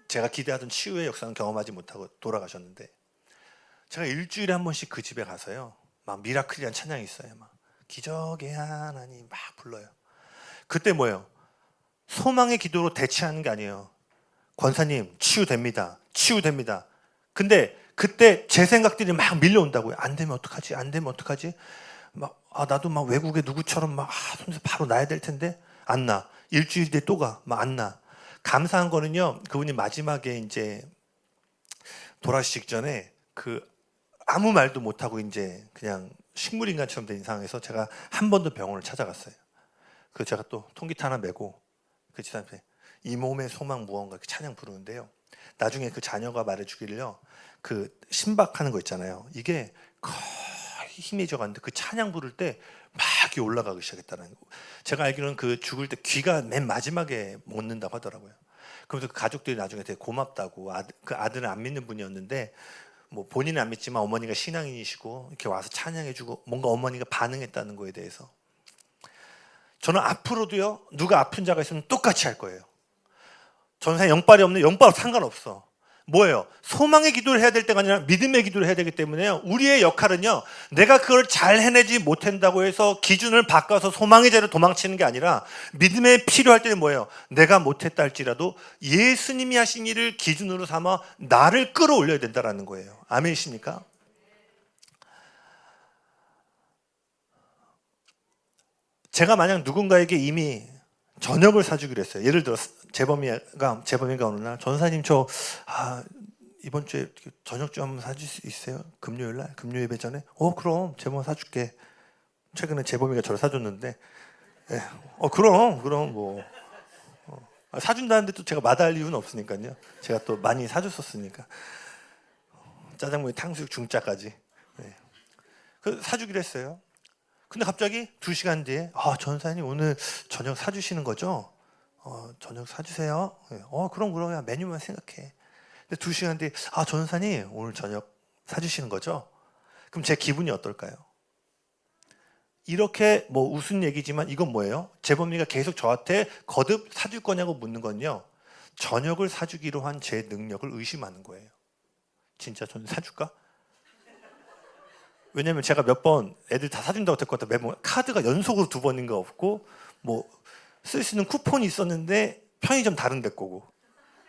제가 기대하던 치유의 역사는 경험하지 못하고 돌아가셨는데, 제가 일주일에 한 번씩 그 집에 가서요, 막 미라클이란 찬양이 있어요. 막 기적의 하나님 막 불러요. 그때 뭐예요? 소망의 기도로 대체하는 게 아니에요. 권사님 치유됩니다. 치유됩니다. 근데 그때 제 생각들이 막 밀려온다고요. 안 되면 어떡하지? 안 되면 어떡하지? 막 나도 막 외국에 누구처럼 막 손에서 바로 나야 될 텐데 안 나. 일주일 뒤에 또 가. 막 안 나. 감사한 거는요, 그분이 마지막에 이제 돌아가시기 전에 그 아무 말도 못 하고 이제 그냥 식물인간처럼 된 상황에서 제가 한 번 더 병원을 찾아갔어요. 그 제가 또 통기타 하나 메고 그 집사람한테 이 몸의 소망 무언가 이렇게 찬양 부르는데요. 나중에 그 자녀가 말해주기를요, 그 심박하는 거 있잖아요. 이게 거의 힘이 져갔는데 그 찬양 부를 때 막 올라가기 시작했다는 거. 제가 알기로는 그 죽을 때 귀가 맨 마지막에 멎는다고 하더라고요. 그러면서 그 가족들이 나중에 되게 고맙다고, 그 아들은 안 믿는 분이었는데 뭐 본인은 안 믿지만 어머니가 신앙인이시고 이렇게 와서 찬양해주고 뭔가 어머니가 반응했다는 거에 대해서. 저는 앞으로도요, 누가 아픈 자가 있으면 똑같이 할 거예요. 전사에 영빨이 없는 영빨 상관없어. 뭐예요? 소망의 기도를 해야 될 때가 아니라 믿음의 기도를 해야 되기 때문에요, 우리의 역할은요, 내가 그걸 잘 해내지 못한다고 해서 기준을 바꿔서 소망의 자로 도망치는 게 아니라 믿음에 필요할 때는 뭐예요? 내가 못했다 할지라도 예수님이 하신 일을 기준으로 삼아 나를 끌어올려야 된다는 거예요. 아멘이십니까? 제가 만약 누군가에게 이미 저녁을 사주기로 했어요. 예를 들어 재범이가 어느 날 전사님 저 이번 주에 저녁 좀 한번 사줄 수 있어요? 금요일 날 금요 예배 전에. 그럼 재범 사줄게. 최근에 재범이가 저를 사줬는데, 그럼 뭐 사준다는데 또 제가 마다할 이유는 없으니까요. 제가 또 많이 사줬었으니까 짜장면에 탕수육 중짜까지. 그 사주기로 했어요. 근데 갑자기 2시간 뒤에 전사님 오늘 저녁 사주시는 거죠? 저녁 사주세요. 그럼 야, 메뉴만 생각해. 근데 2시간 뒤에 전사님 오늘 저녁 사주시는 거죠? 그럼 제 기분이 어떨까요? 이렇게 뭐 웃은 얘기지만 이건 뭐예요? 재범이가 계속 저한테 거듭 사줄 거냐고 묻는 건요, 저녁을 사주기로 한 제 능력을 의심하는 거예요. 진짜 저는 사줄까? 왜냐면 제가 몇 번 애들 다 사준다고 했거든. 매번 카드가 연속으로 2번인가 없고 뭐 쓸 수 있는 쿠폰이 있었는데 편의점 다른 데 거고.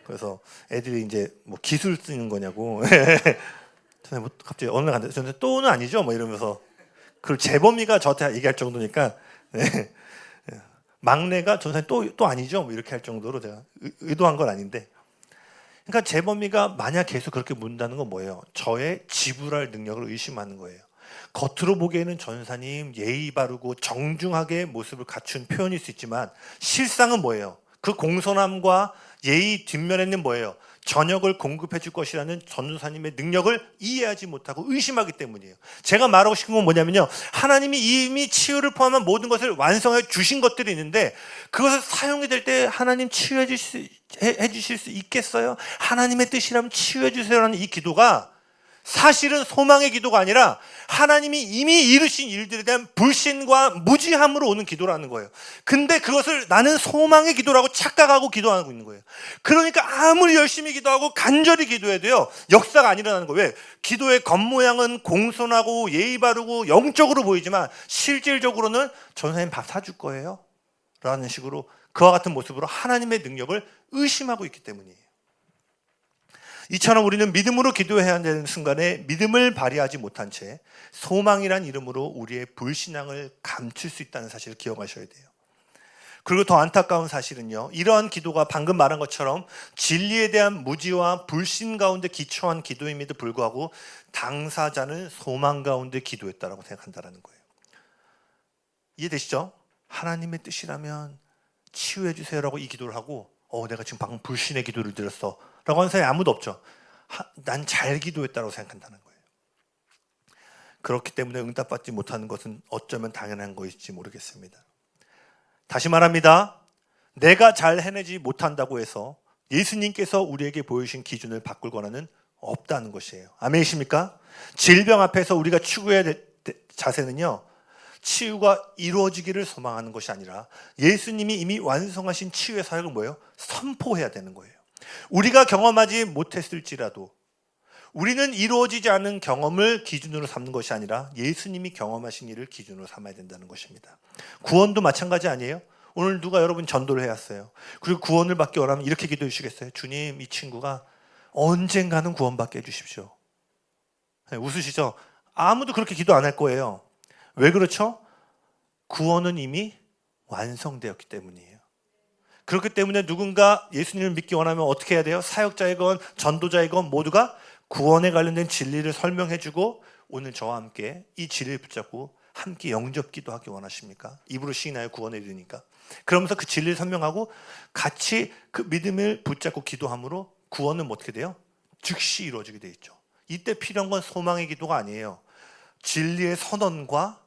그래서 애들이 이제 뭐 기술 쓰는 거냐고. 저는 뭐 갑자기 어느 날 갔는데 저는 또는 아니죠 뭐 이러면서. 그리고 재범이가 저한테 얘기할 정도니까, 막내가 전사님 또 아니죠 뭐 이렇게 할 정도로 제가 의도한 건 아닌데. 그러니까 재범이가 만약 계속 그렇게 묻는다는 건 뭐예요? 저의 지불할 능력을 의심하는 거예요. 겉으로 보기에는 전사님 예의 바르고 정중하게 모습을 갖춘 표현일 수 있지만 실상은 뭐예요? 그 공손함과 예의 뒷면에는 뭐예요? 저녁을 공급해 줄 것이라는 전도사님의 능력을 이해하지 못하고 의심하기 때문이에요. 제가 말하고 싶은 건 뭐냐면요, 하나님이 이미 치유를 포함한 모든 것을 완성해 주신 것들이 있는데 그것을 사용이 될 때 하나님 치유해 주실 수 있겠어요? 하나님의 뜻이라면 치유해 주세요라는 이 기도가 사실은 소망의 기도가 아니라 하나님이 이미 이루신 일들에 대한 불신과 무지함으로 오는 기도라는 거예요. 근데 그것을 나는 소망의 기도라고 착각하고 기도하고 있는 거예요. 그러니까 아무리 열심히 기도하고 간절히 기도해도요, 역사가 안 일어나는 거예요. 왜? 기도의 겉모양은 공손하고 예의 바르고 영적으로 보이지만 실질적으로는 전사님 밥 사줄 거예요? 라는 식으로 그와 같은 모습으로 하나님의 능력을 의심하고 있기 때문이에요. 이처럼 우리는 믿음으로 기도해야 하는 순간에 믿음을 발휘하지 못한 채 소망이란 이름으로 우리의 불신앙을 감출 수 있다는 사실을 기억하셔야 돼요. 그리고 더 안타까운 사실은요, 이러한 기도가 방금 말한 것처럼 진리에 대한 무지와 불신 가운데 기초한 기도임에도 불구하고 당사자는 소망 가운데 기도했다라고 생각한다는 거예요. 이해되시죠? 하나님의 뜻이라면 치유해 주세요라고 이 기도를 하고 내가 지금 방금 불신의 기도를 드렸어 라고 하는 사람이 아무도 없죠. 난 잘 기도했다고 생각한다는 거예요. 그렇기 때문에 응답받지 못하는 것은 어쩌면 당연한 것일지 모르겠습니다. 다시 말합니다. 내가 잘 해내지 못한다고 해서 예수님께서 우리에게 보여주신 기준을 바꿀 권한은 없다는 것이에요. 아멘이십니까? 질병 앞에서 우리가 추구해야 될 자세는요, 치유가 이루어지기를 소망하는 것이 아니라 예수님이 이미 완성하신 치유의 사역을 뭐예요? 선포해야 되는 거예요. 우리가 경험하지 못했을지라도 우리는 이루어지지 않은 경험을 기준으로 삼는 것이 아니라 예수님이 경험하신 일을 기준으로 삼아야 된다는 것입니다. 구원도 마찬가지 아니에요? 오늘 누가 여러분 전도를 해왔어요. 그리고 구원을 받기 원하면 이렇게 기도해 주시겠어요? 주님, 이 친구가 언젠가는 구원받게 해주십시오. 네, 웃으시죠? 아무도 그렇게 기도 안 할 거예요. 왜 그렇죠? 구원은 이미 완성되었기 때문이에요. 그렇기 때문에 누군가 예수님을 믿기 원하면 어떻게 해야 돼요? 사역자이건 전도자이건 모두가 구원에 관련된 진리를 설명해주고, 오늘 저와 함께 이 진리를 붙잡고 함께 영접 기도하기 원하십니까? 입으로 시인하여 구원에 이르니까. 그러면서 그 진리를 설명하고 같이 그 믿음을 붙잡고 기도함으로 구원은 어떻게 돼요? 즉시 이루어지게 돼 있죠. 이때 필요한 건 소망의 기도가 아니에요. 진리의 선언과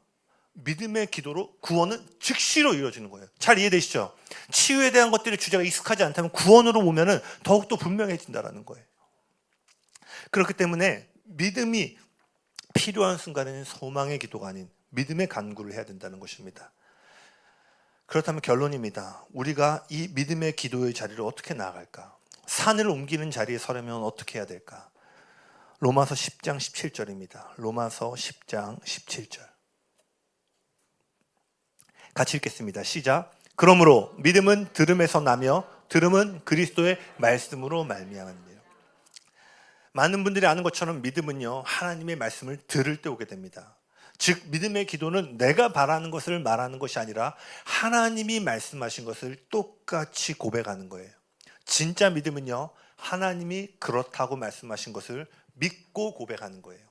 믿음의 기도로 구원은 즉시로 이루어지는 거예요. 잘 이해되시죠? 치유에 대한 것들이 주제가 익숙하지 않다면 구원으로 오면은 더욱더 분명해진다는 거예요. 그렇기 때문에 믿음이 필요한 순간에는 소망의 기도가 아닌 믿음의 간구를 해야 된다는 것입니다. 그렇다면 결론입니다. 우리가 이 믿음의 기도의 자리를 어떻게 나아갈까? 산을 옮기는 자리에 서려면 어떻게 해야 될까? 로마서 10장 17절입니다. 로마서 10장 17절. 같이 읽겠습니다. 시작. 그러므로 믿음은 들음에서 나며 들음은 그리스도의 말씀으로 말미암느니라. 많은 분들이 아는 것처럼 믿음은요, 하나님의 말씀을 들을 때 오게 됩니다. 즉 믿음의 기도는 내가 바라는 것을 말하는 것이 아니라 하나님이 말씀하신 것을 똑같이 고백하는 거예요. 진짜 믿음은요, 하나님이 그렇다고 말씀하신 것을 믿고 고백하는 거예요.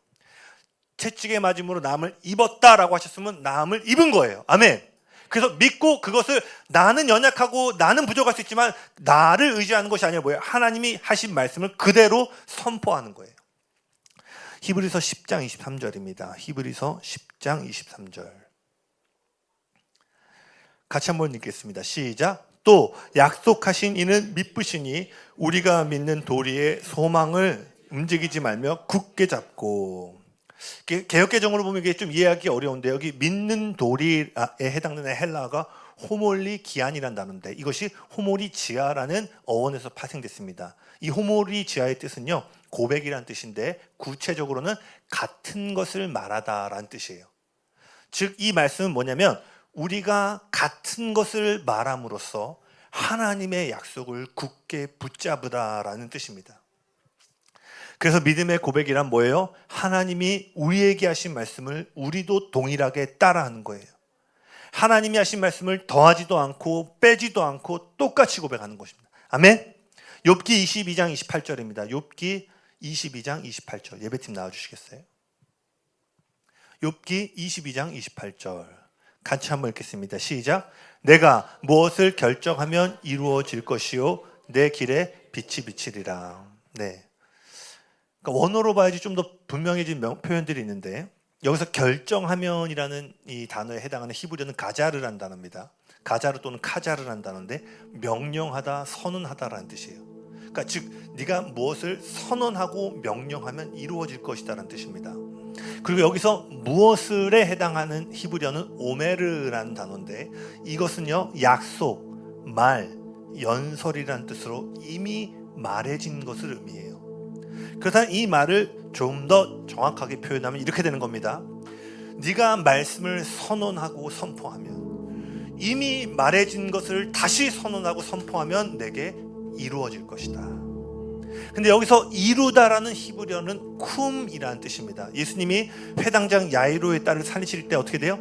채찍에 맞음으로 나음을 입었다라고 하셨으면 나음을 입은 거예요. 아멘. 그래서 믿고 그것을 나는 연약하고 나는 부족할 수 있지만 나를 의지하는 것이 아니라 뭐예요? 하나님이 하신 말씀을 그대로 선포하는 거예요. 히브리서 10장 23절입니다. 히브리서 10장 23절. 같이 한번 읽겠습니다. 시작. 또 약속하신 이는 믿으시니 우리가 믿는 도리의 소망을 움직이지 말며 굳게 잡고. 개역개정으로 보면 이게 좀 이해하기 어려운데, 여기 믿는 도리에 해당되는 헬라어가 호몰리기안이라는 단어인데 이것이 호몰리지아라는 어원에서 파생됐습니다. 이 호몰리지아의 뜻은요, 고백이라는 뜻인데 구체적으로는 같은 것을 말하다라는 뜻이에요. 즉 이 말씀은 뭐냐면 우리가 같은 것을 말함으로써 하나님의 약속을 굳게 붙잡으라라는 뜻입니다. 그래서 믿음의 고백이란 뭐예요? 하나님이 우리에게 하신 말씀을 우리도 동일하게 따라하는 거예요. 하나님이 하신 말씀을 더하지도 않고 빼지도 않고 똑같이 고백하는 것입니다. 아멘. 욥기 22장 28절입니다. 욥기 22장 28절. 예배팀 나와주시겠어요? 욥기 22장 28절. 같이 한번 읽겠습니다. 시작. 내가 무엇을 결정하면 이루어질 것이요 내 길에 빛이 비치리라. 네. 그러니까 원어로 봐야지 좀 더 분명해진 표현들이 있는데, 여기서 결정하면이라는 이 단어에 해당하는 히브리어는 가자르라는 단어입니다. 가자르 또는 카자르라는 단어인데 명령하다, 선언하다라는 뜻이에요. 그러니까 즉 네가 무엇을 선언하고 명령하면 이루어질 것이다라는 뜻입니다. 그리고 여기서 무엇을에 해당하는 히브리어는 오메르라는 단어인데 이것은요, 약속, 말, 연설이라는 뜻으로 이미 말해진 것을 의미해요. 그래서 이 말을 좀 더 정확하게 표현하면 이렇게 되는 겁니다. 네가 말씀을 선언하고 선포하면, 이미 말해진 것을 다시 선언하고 선포하면 내게 이루어질 것이다. 근데 여기서 이루다라는 히브리어는 쿰이라는 뜻입니다. 예수님이 회당장 야이로의 딸을 살리실 때 어떻게 돼요?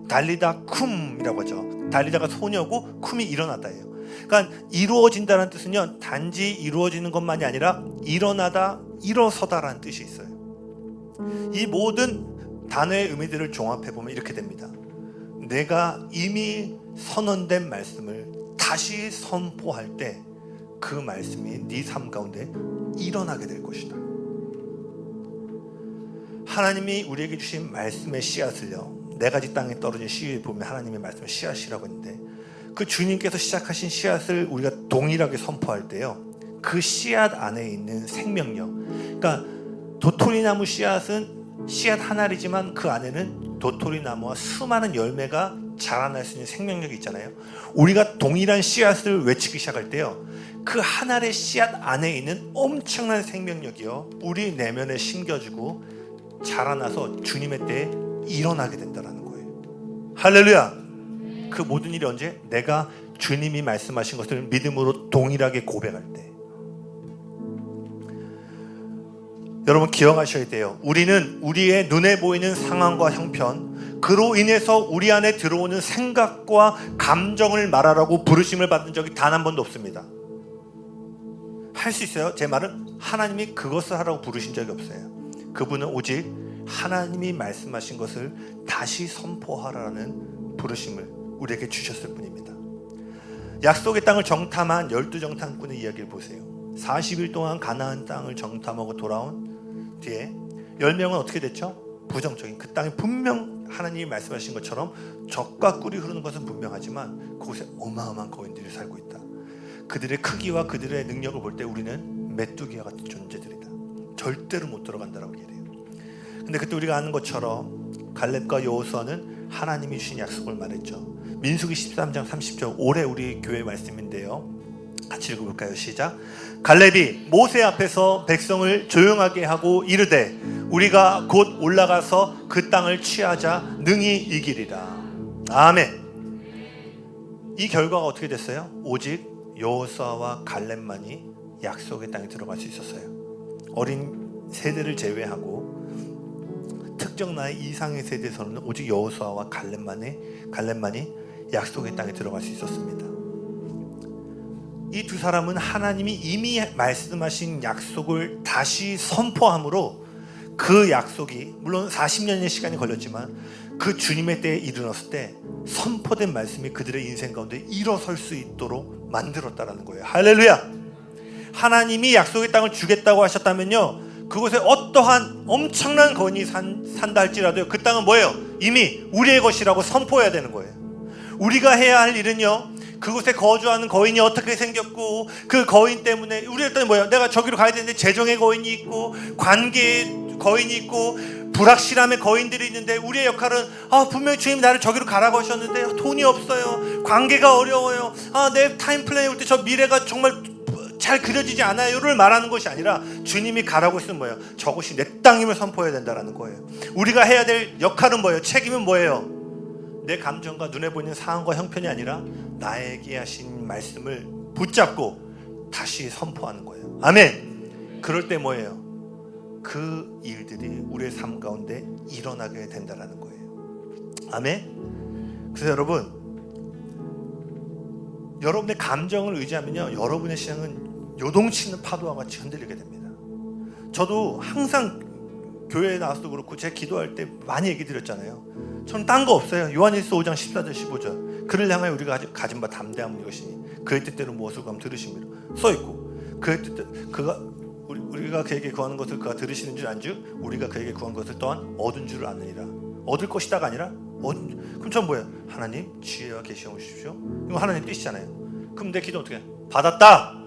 달리다 쿰이라고 하죠. 달리다가 소녀고 쿰이 일어나다예요. 그러니까 이루어진다는 뜻은요, 단지 이루어지는 것만이 아니라 일어나다, 일어서다라는 뜻이 있어요. 이 모든 단어의 의미들을 종합해 보면 이렇게 됩니다. 내가 이미 선언된 말씀을 다시 선포할 때 그 말씀이 네 삶 가운데 일어나게 될 것이다. 하나님이 우리에게 주신 말씀의 씨앗을요, 네 가지 땅에 떨어진 씨에 보면 하나님의 말씀을 씨앗이라고 했는데, 그 주님께서 시작하신 씨앗을 우리가 동일하게 선포할 때요, 그 씨앗 안에 있는 생명력, 그러니까 도토리나무 씨앗은 씨앗 하나이지만 그 안에는 도토리나무와 수많은 열매가 자라날 수 있는 생명력이 있잖아요. 우리가 동일한 씨앗을 외치기 시작할 때요, 그 한 알의 씨앗 안에 있는 엄청난 생명력이요, 우리 내면에 심겨지고 자라나서 주님의 때에 일어나게 된다는 거예요. 할렐루야. 그 모든 일이 언제? 내가 주님이 말씀하신 것을 믿음으로 동일하게 고백할 때. 여러분 기억하셔야 돼요. 우리는 우리의 눈에 보이는 상황과 형편, 그로 인해서 우리 안에 들어오는 생각과 감정을 말하라고 부르심을 받은 적이 단 한 번도 없습니다. 할 수 있어요? 제 말은 하나님이 그것을 하라고 부르신 적이 없어요. 그분은 오직 하나님이 말씀하신 것을 다시 선포하라는 부르심을 우리에게 주셨을 뿐입니다. 약속의 땅을 정탐한 12정탐꾼의 이야기를 보세요. 40일 동안 가나안 땅을 정탐하고 돌아온 뒤에 10명은 어떻게 됐죠? 부정적인, 그 땅에 분명 하나님이 말씀하신 것처럼 젖과 꿀이 흐르는 것은 분명하지만 그곳에 어마어마한 거인들이 살고 있다. 그들의 크기와 그들의 능력을 볼 때 우리는 메뚜기와 같은 존재들이다. 절대로 못 들어간다라고 얘기해요. 근데 그때 우리가 아는 것처럼 갈렙과 여호수아는 하나님이 주신 약속을 말했죠. 민수기 13장 30절, 올해 우리 교회 말씀인데요, 같이 읽어볼까요? 시작. 갈렙이 모세 앞에서 백성을 조용하게 하고 이르되 우리가 곧 올라가서 그 땅을 취하자 능히 이기리라. 아멘. 이 결과가 어떻게 됐어요? 오직 여호수아와 갈렙만이 약속의 땅에 들어갈 수 있었어요. 어린 세대를 제외하고 특정 나이 이상의 세대에서는 오직 여호수아와 갈렙만이 약속의 땅에 들어갈 수 있었습니다. 이 두 사람은 하나님이 이미 말씀하신 약속을 다시 선포함으로 그 약속이 물론 40년의 시간이 걸렸지만 그 주님의 때에 이르렀을 때 선포된 말씀이 그들의 인생 가운데 일어설 수 있도록 만들었다라는 거예요. 할렐루야. 하나님이 약속의 땅을 주겠다고 하셨다면요, 그곳에 어떠한 엄청난 거인이 산다 할지라도 그 땅은 뭐예요? 이미 우리의 것이라고 선포해야 되는 거예요. 우리가 해야 할 일은요, 그곳에 거주하는 거인이 어떻게 생겼고 그 거인 때문에 우리 일단 뭐야? 내가 저기로 가야 되는데 재정의 거인이 있고 관계의 거인이 있고 불확실함의 거인들이 있는데 우리의 역할은 분명히 주님이 나를 저기로 가라고 하셨는데 돈이 없어요. 관계가 어려워요. 내 타임 플랜이 올 때 저 미래가 정말 잘 그려지지 않아요를 말하는 것이 아니라 주님이 가라고 했으면 뭐예요? 저곳이 내 땅임을 선포해야 된다는 거예요. 우리가 해야 될 역할은 뭐예요? 책임은 뭐예요? 내 감정과 눈에 보이는 상황과 형편이 아니라 나에게 하신 말씀을 붙잡고 다시 선포하는 거예요. 아멘. 그럴 때 뭐예요? 그 일들이 우리의 삶 가운데 일어나게 된다는 거예요. 아멘. 그래서 여러분의 감정을 의지하면요, 여러분의 신앙은 요동치는 파도와 같이 흔들리게 됩니다. 저도 항상 교회에 나와서도 그렇고 제가 기도할 때 많이 얘기 드렸잖아요. 저는 딴 거 없어요. 요한일서 5장 14절 15절, 그를 향하여 우리가 가진 바 담대함은 이것이니 그의 뜻대로 무엇을 구하면 들으심이라 써있고, 그의 뜻대로 우리가 그에게 구하는 것을 그가 들으시는 줄 안즉 우리가 그에게 구한 것을 또한 얻은 줄을 아느니라. 얻을 것이다가 아니라 그럼 전 뭐예요? 하나님 지혜와 계시어 주십시오. 이거 하나님 뜻이잖아요. 그럼 내 기도 어떻게 해? 받았다.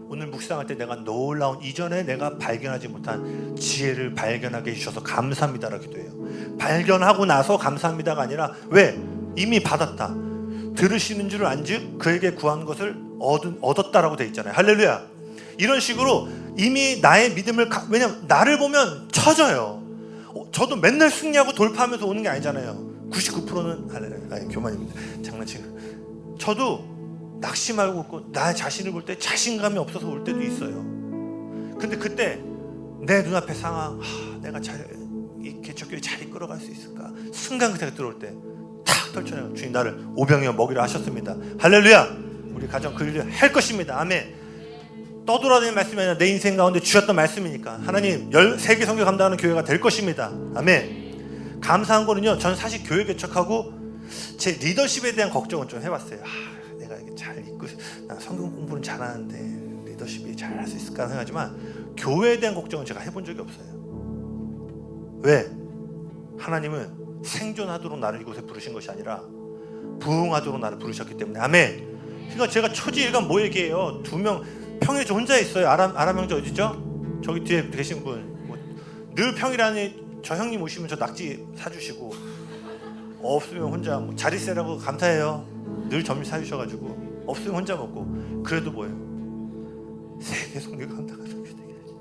오늘 묵상할 때 내가 놀라운 이전에 내가 발견하지 못한 지혜를 발견하게 해주셔서 감사합니다라고 기도해요. 발견하고 나서 감사합니다가 아니라 왜? 이미 받았다. 들으시는 줄 안즉 그에게 구한 것을 얻었다라고 돼 있잖아요. 할렐루야. 이런 식으로 이미 나의 믿음을 왜냐면 나를 보면 처져요. 저도 맨날 승리하고 돌파하면서 오는 게 아니잖아요. 99%는 할렐루야. 교만입니다. 장난치고. 저도 낙심하고 있고 나 자신을 볼 때 자신감이 없어서 올 때도 있어요. 근데 그때 내 눈앞에 상황, 내가 이 개척교회 잘 이끌어갈 수 있을까? 순간 그 생각이 들어올 때 탁 떨쳐내요. 주님 나를 오병이어 먹이려 하셨습니다. 할렐루야. 우리 가정 그 일을 할 것입니다. 아멘. 떠돌아다니는 말씀이 아니라 내 인생 가운데 주셨던 말씀이니까 하나님 세계 선교 감당하는 교회가 될 것입니다. 아멘. 감사한 거는요, 저는 사실 교회 개척하고 제 리더십에 대한 걱정은 좀 해봤어요. 내가 이게 잘 읽고 나 성경 공부는 잘하는데 리더십이 잘 할 수 있을까 생각하지만 교회에 대한 걱정은 제가 해본 적이 없어요. 왜? 하나님은 생존하도록 나를 이곳에 부르신 것이 아니라 부흥하도록 나를 부르셨기 때문에. 아멘. 그러니까 제가 초지일관 뭐 얘기해요? 2명 평일에 저 혼자 있어요. 아람 형제 어디죠? 저기 뒤에 계신 분. 늘 평일에 저 형님 오시면 저 낙지 사주시고, 없으면 혼자 자리세라고 감사해요. 늘 점심 사주셔가지고 없으면 혼자 먹고. 그래도 뭐예요? 세계 선교 간다가 선교되게 되죠.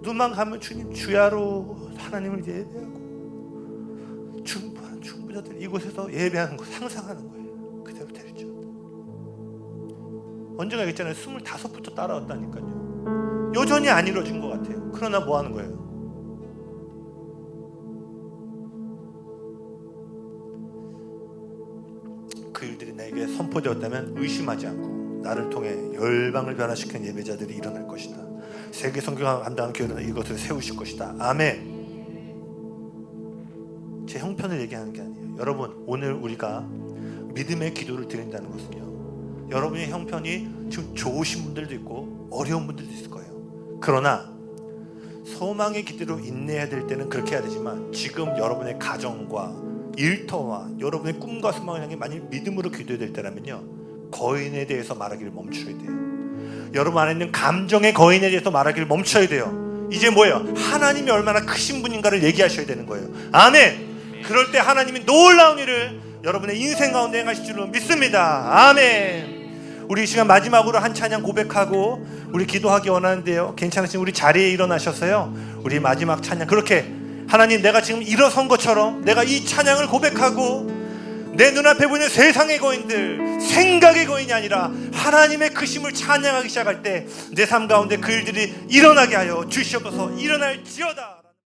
눈만 가면 주님 주야로 하나님을 예배하고 충분한 충분자들 이곳에서 예배하는 거 상상하는 거예요. 그대로 될죠. 언제가 있잖아요. 25부터 따라왔다니까요. 여전히 안 이루어진 것 같아요. 그러나 뭐 하는 거예요? 그 일들이 내게 선포되었다면 의심하지 않고 나를 통해 열방을 변화시키는 예배자들이 일어날 것이다. 세계 선교가 간다는 교회는 이것을 세우실 것이다. 아멘. 제 형편을 얘기하는 게 아니에요. 여러분, 오늘 우리가 믿음의 기도를 드린다는 것은요, 여러분의 형편이 지금 좋으신 분들도 있고 어려운 분들도 있을 거예요. 그러나 소망의 기도로 인내해야 될 때는 그렇게 해야 되지만, 지금 여러분의 가정과 일터와 여러분의 꿈과 소망을 향해 만약 믿음으로 기도해야 될 때라면요, 거인에 대해서 말하기를 멈춰야 돼요. 여러분 안에 있는 감정의 거인에 대해서 말하기를 멈춰야 돼요. 이제 뭐예요? 하나님이 얼마나 크신 분인가를 얘기하셔야 되는 거예요. 아멘. 그럴 때 하나님이 놀라운 일을 여러분의 인생 가운데 행하실 줄로 믿습니다. 아멘. 우리 이 시간 마지막으로 한 찬양 고백하고 우리 기도하기 원하는데요, 괜찮으시면 우리 자리에 일어나셔서요, 우리 마지막 찬양, 그렇게 하나님, 내가 지금 일어선 것처럼 내가 이 찬양을 고백하고 내 눈앞에 보이는 세상의 거인들, 생각의 거인이 아니라 하나님의 크심을 찬양하기 시작할 때 내 삶 가운데 그 일들이 일어나게 하여 주시옵소서. 일어날지어다.